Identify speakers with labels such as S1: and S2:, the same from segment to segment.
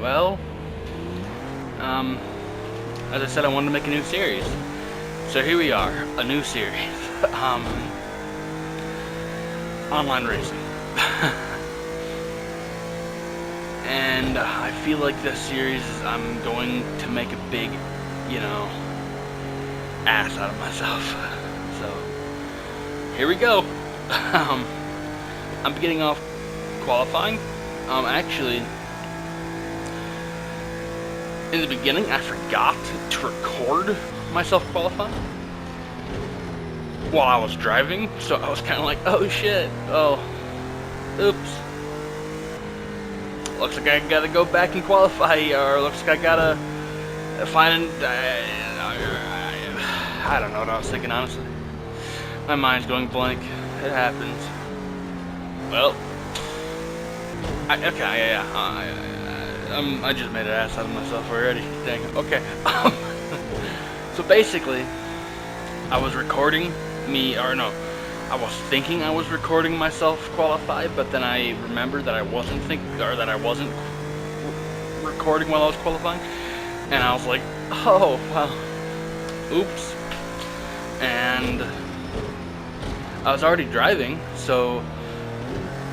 S1: Well, as I said, I wanted to make a new series. So here we are, a new series. Online racing. And I feel like this series, I'm going to make a big, ass out of myself. So, here we go. I'm beginning off qualifying. Actually, in the beginning, I forgot to record myself qualifying while I was driving, so I was kind of like, oh shit, oh, oops. Looks like I gotta go back and qualify, or looks like I gotta find, I don't know what I was thinking, honestly. My mind's going blank. It happens. Well, I just made an ass out of myself already. Dang it. Okay. So basically, I was recording I was thinking I was recording myself qualify, but then I remembered that I wasn't recording while I was qualifying, and I was like, oh, well, oops. And I was already driving, so,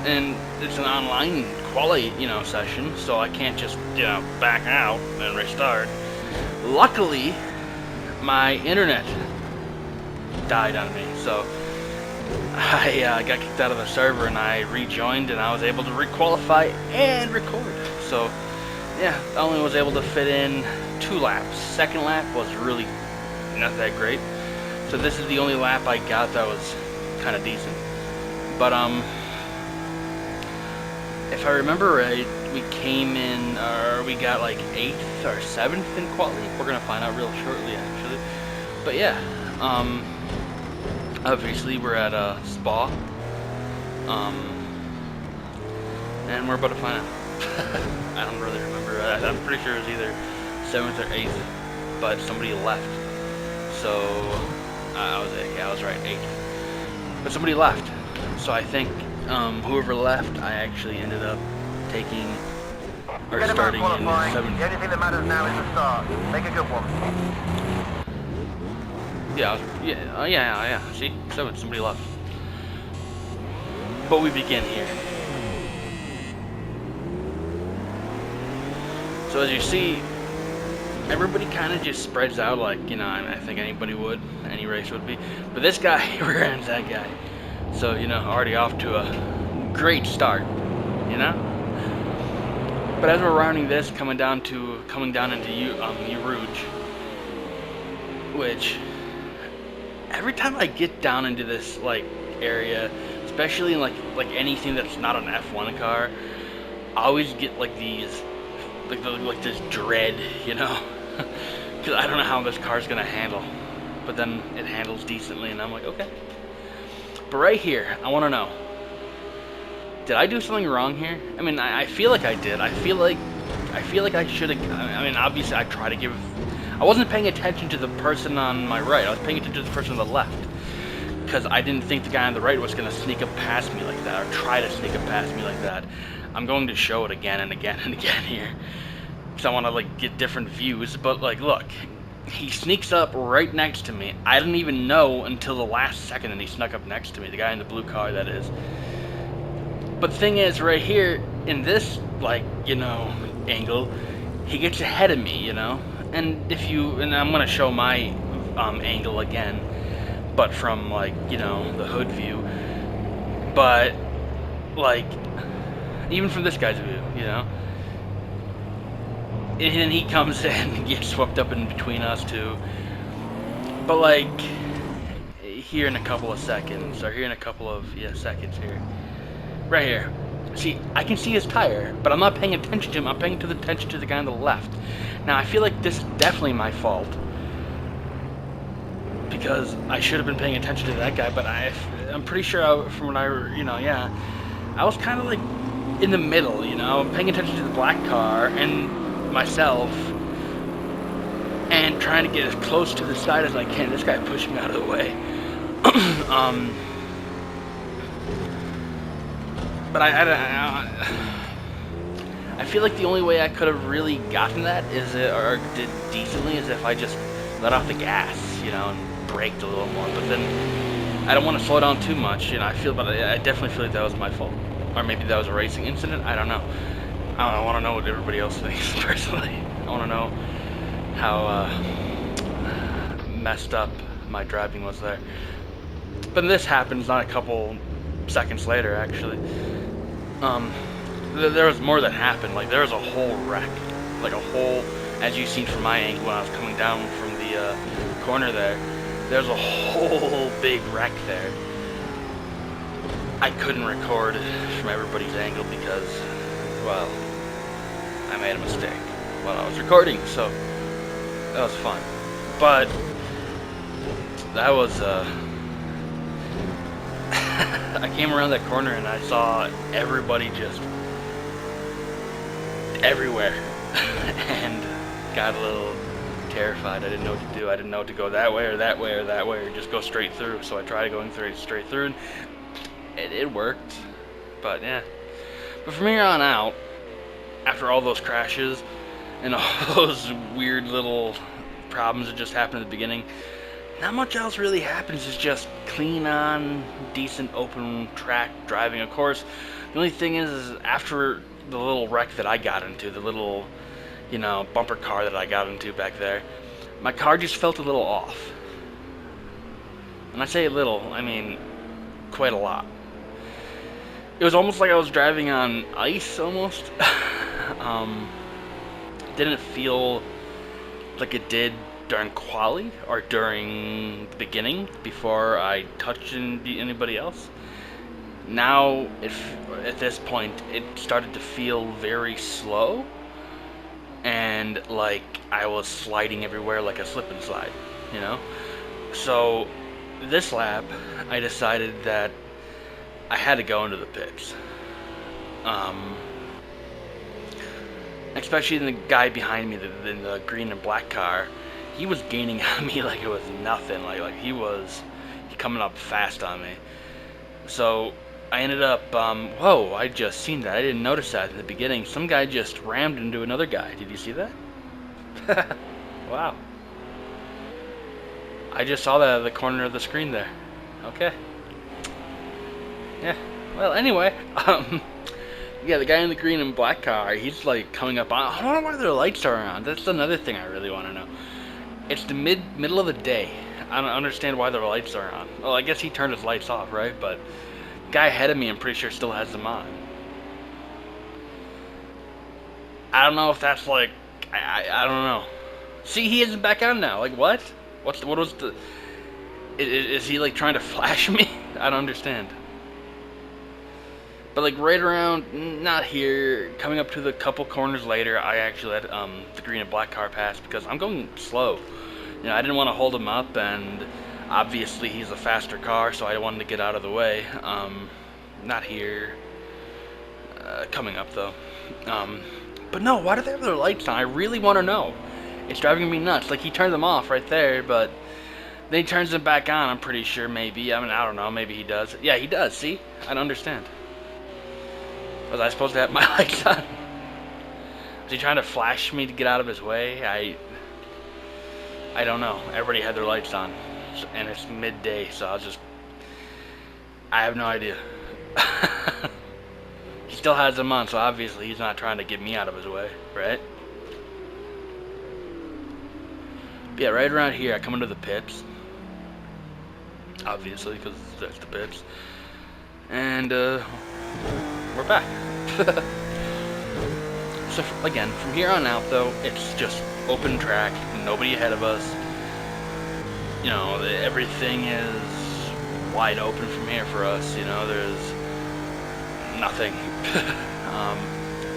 S1: and it's an online quality, session, so I can't just, back out and restart. Luckily, my internet died on me, so I got kicked out of the server and I rejoined, and I was able to requalify and record. So, yeah, I only was able to fit in 2 laps. Second lap was really not that great, so this is the only lap I got that was kind of decent. But if I remember right, we came in, or we got like 8th or 7th in quality. We're gonna find out real shortly, actually. But yeah, obviously we're at Spa, and we're about to find out. I don't really remember. I'm pretty sure it was either 7th or 8th, but somebody left. So I was right, 8th. But somebody left. So I think whoever left, I actually ended up taking or starting in 7th.
S2: The only thing that matters now is the start. Make a good one.
S1: Yeah. See, 7th. Somebody left. But we begin here. So as you see, everybody kind of just spreads out like, I think anybody would, any race would be. But this guy rear ends that guy. So, already off to a great start, But as we're rounding this, coming down into Eau Rouge, which every time I get down into this area, especially in like anything that's not an F1 car, I always get like these this dread, because I don't know how this car's gonna handle, but then it handles decently, and I'm like, okay. But right here, I want to know, did I do something wrong here? I mean, I feel like I did. I feel like I should have. I mean, obviously, I wasn't paying attention to the person on my right. I was paying attention to the person on the left, because I didn't think the guy on the right was gonna sneak up past me like that, or try to sneak up past me like that. I'm going to show it again and again and again here, because I want to get different views. But look, he sneaks up right next to me. I didn't even know until the last second that he snuck up next to me, the guy in the blue car, that is. But the thing is, right here, in this, angle, he gets ahead of me, And I'm going to show my angle again, but from, the hood view. But, even from this guy's view, And he comes in and gets swept up in between us two. But here in a couple of seconds, or here in a couple of seconds here, right here. See, I can see his tire, but I'm not paying attention to him. I'm paying attention to the guy on the left. Now I feel like this is definitely my fault, because I should have been paying attention to that guy. But I'm pretty sure I was kind of in the middle, paying attention to the black car and myself, and trying to get as close to the side as I can. This guy pushed me out of the way. But I feel like the only way I could have really gotten that or did decently, is if I just let off the gas, you know, and braked a little more. But then I don't want to slow down too much, you know. I definitely feel like that was my fault, or maybe that was a racing incident. I don't know. I want to know what everybody else thinks personally. I want to know how messed up my driving was there. But this happens not a couple seconds later, actually. There was more that happened. Like, there was a whole wreck. Like, a whole, as you seen from my angle when I was coming down from the corner there, there's a whole big wreck there. I couldn't record from everybody's angle because, well, I made a mistake while I was recording, so that was fun. But that was, I came around that corner and I saw everybody just everywhere and got a little terrified. I didn't know what to do. I didn't know to go that way or that way or that way or just go straight through. So I tried going straight through, and it worked. But yeah. But from here on out, after all those crashes and all those weird little problems that just happened at the beginning, not much else really happens. It's just clean on, decent open track driving. Of course, the only thing is after the little wreck that I got into, the little, you know, bumper car that I got into back there, my car just felt a little off. And I say a little, I mean quite a lot. It was almost like I was driving on ice, almost. Didn't feel like it did during quali or during the beginning before I touched anybody else. Now, at this point, it started to feel very slow and like I was sliding everywhere like a slip and slide, you know? So this lap, I decided that I had to go into the pits. Especially the guy behind me, in the green and black car, he was gaining on me like it was nothing. Like he was coming up fast on me. So I ended up, whoa, I just seen that. I didn't notice that in the beginning. Some guy just rammed into another guy. Did you see that? Wow. I just saw that at the corner of the screen there. Okay. Yeah. Well, anyway, yeah, the guy in the green and black car, he's like coming up on. I don't know why their lights are on. That's another thing I really want to know. It's the middle of the day. I don't understand why their lights are on. Well, I guess he turned his lights off, right? But the guy ahead of me, I'm pretty sure, still has them on. I don't know if that's like, I don't know. See, he isn't back on now. Like, what? What was the? Is he like trying to flash me? I don't understand. But like right around, not here, coming up to the couple corners later, I actually let the green and black car pass because I'm going slow. You know, I didn't want to hold him up, and obviously he's a faster car, so I wanted to get out of the way. Not here. Coming up though. But no, why do they have their lights on? I really want to know. It's driving me nuts. Like, he turned them off right there, but then he turns them back on, I'm pretty sure, maybe. I mean, I don't know. Maybe he does. Yeah, he does. See? I don't understand. Was I supposed to have my lights on? Was he trying to flash me to get out of his way? I don't know. Everybody had their lights on, and it's midday, so I have no idea. He still has them on, so obviously he's not trying to get me out of his way, right? But yeah, right around here, I come into the pits. Obviously, because that's the pits. And, we're back. So, again, from here on out, though, it's just open track, nobody ahead of us. You know, everything is wide open from here for us, you know, there's nothing.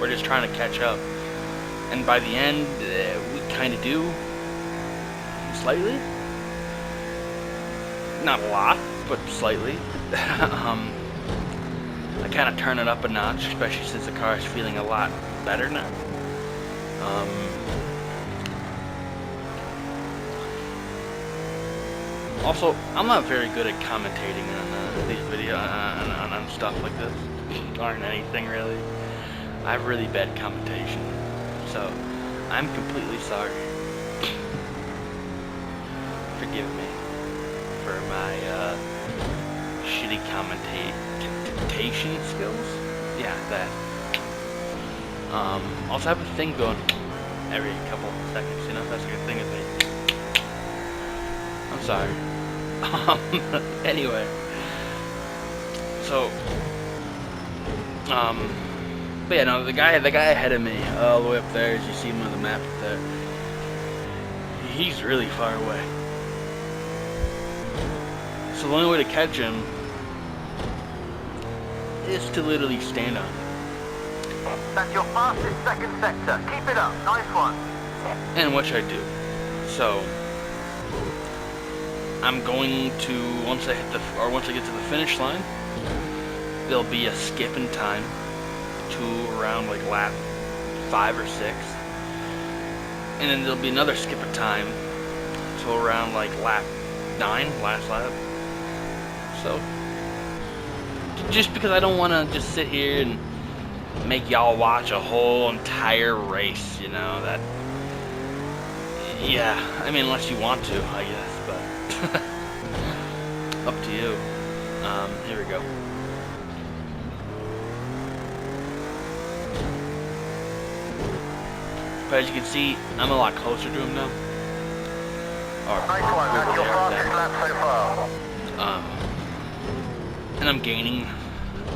S1: We're just trying to catch up. And by the end, we kind of do. Slightly. Not a lot, but slightly. I kind of turn it up a notch, especially since the car is feeling a lot better now. Also, I'm not very good at commentating on these videos, on stuff like this, or anything really. I have really bad commentation, so I'm completely sorry. Forgive me for my shitty commentation skills. Yeah, that. Also have a thing going every couple of seconds, you know, that's a good thing with me. I'm sorry. Anyway. So, but yeah, no, the guy ahead of me, all the way up there, as you see him on the map up there, he's really far away. So the only way to catch him is to literally stand on him.
S2: That's your fastest second sector. Keep it up. Nice one.
S1: And which I do. So I'm going to once I get to the finish line, there'll be a skip in time to around like lap 5 or 6, and then there'll be another skip of time to around like lap 9, last lap. So just because I don't want to just sit here and make y'all watch a whole entire race, you know, that, yeah, I mean, unless you want to, I guess, but up to you. Here we go. But as you can see, I'm a lot closer to him now.
S2: Nice one. That's your fastest lap so far.
S1: And I'm gaining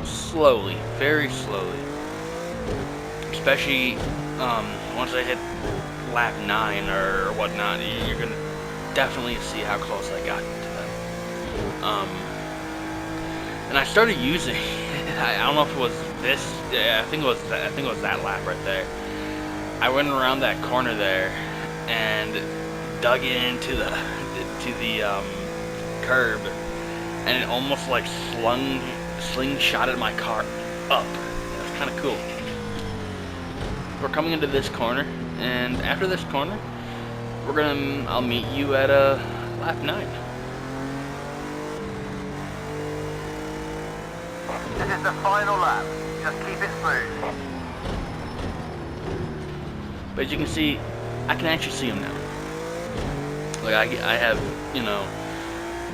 S1: slowly, very slowly. Especially once I hit lap 9 or whatnot, you're gonna definitely see how close I got to them. And I started using. I don't know if it was this. Yeah, I think it was that lap right there. I went around that corner there and dug into the curb, and it almost like slingshotted my car up. That's kind of cool. We're coming into this corner, and after this corner, I'll meet you at lap 9.
S2: This is the final lap. Just keep it smooth.
S1: But as you can see, I can actually see him now. Like I have, you know,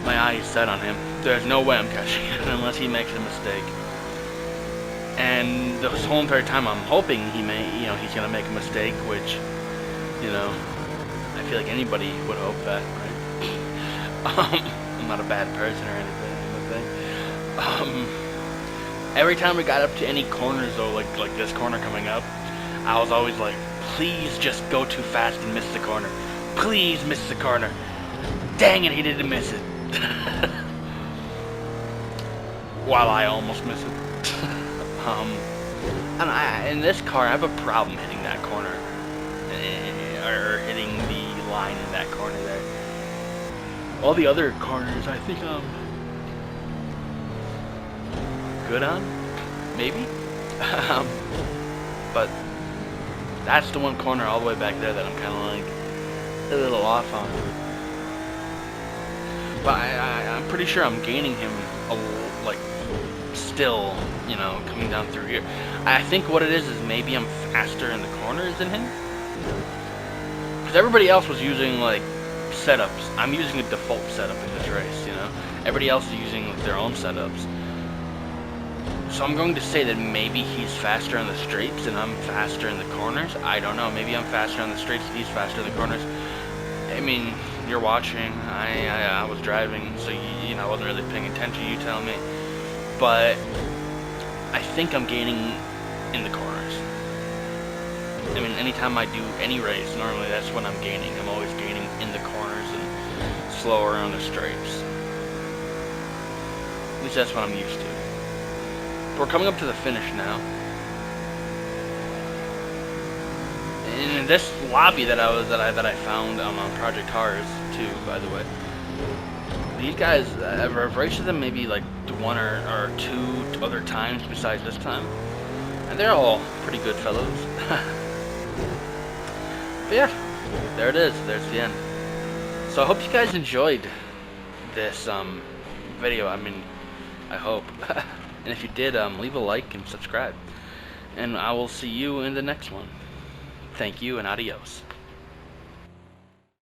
S1: my eyes set on him. There's no way I'm catching him unless he makes a mistake. And this whole entire time I'm hoping he's gonna make a mistake, which, you know, I feel like anybody would hope that, right? I'm not a bad person or anything. Every time we got up to any corners though, like this corner coming up, I was always like, please just go too fast and miss the corner. Please miss the corner. Dang it, he didn't miss it. While I almost missed it. And in this car, I have a problem hitting that corner, or hitting the line in that corner there. All the other corners, I think I'm good on, maybe. But that's the one corner all the way back there that I'm kind of like a little off on. But I'm pretty sure I'm gaining him still, you know, coming down through here. I think what it is maybe I'm faster in the corners than him. Because everybody else was using like setups. I'm using a default setup in this race, you know. Everybody else is using their own setups. So I'm going to say that maybe he's faster on the straights and I'm faster in the corners. I don't know. Maybe I'm faster on the straights and he's faster in the corners. I mean, you're watching. I was driving, so you know, I wasn't really paying attention. You tell me. But I think I'm gaining in the corners. I mean, anytime I do any race, normally that's when I'm gaining. I'm always gaining in the corners and slower on the straights. At least that's what I'm used to. We're coming up to the finish now. In this lobby that I found on Project Cars 2, by the way. These guys, I've raced with them maybe like 1 or 2 other times besides this time, and they're all pretty good fellows. But yeah, there it is. There's the end. So I hope you guys enjoyed this video. I mean, I hope. And if you did, leave a like and subscribe. and I will see you in the next one. Thank you and adios.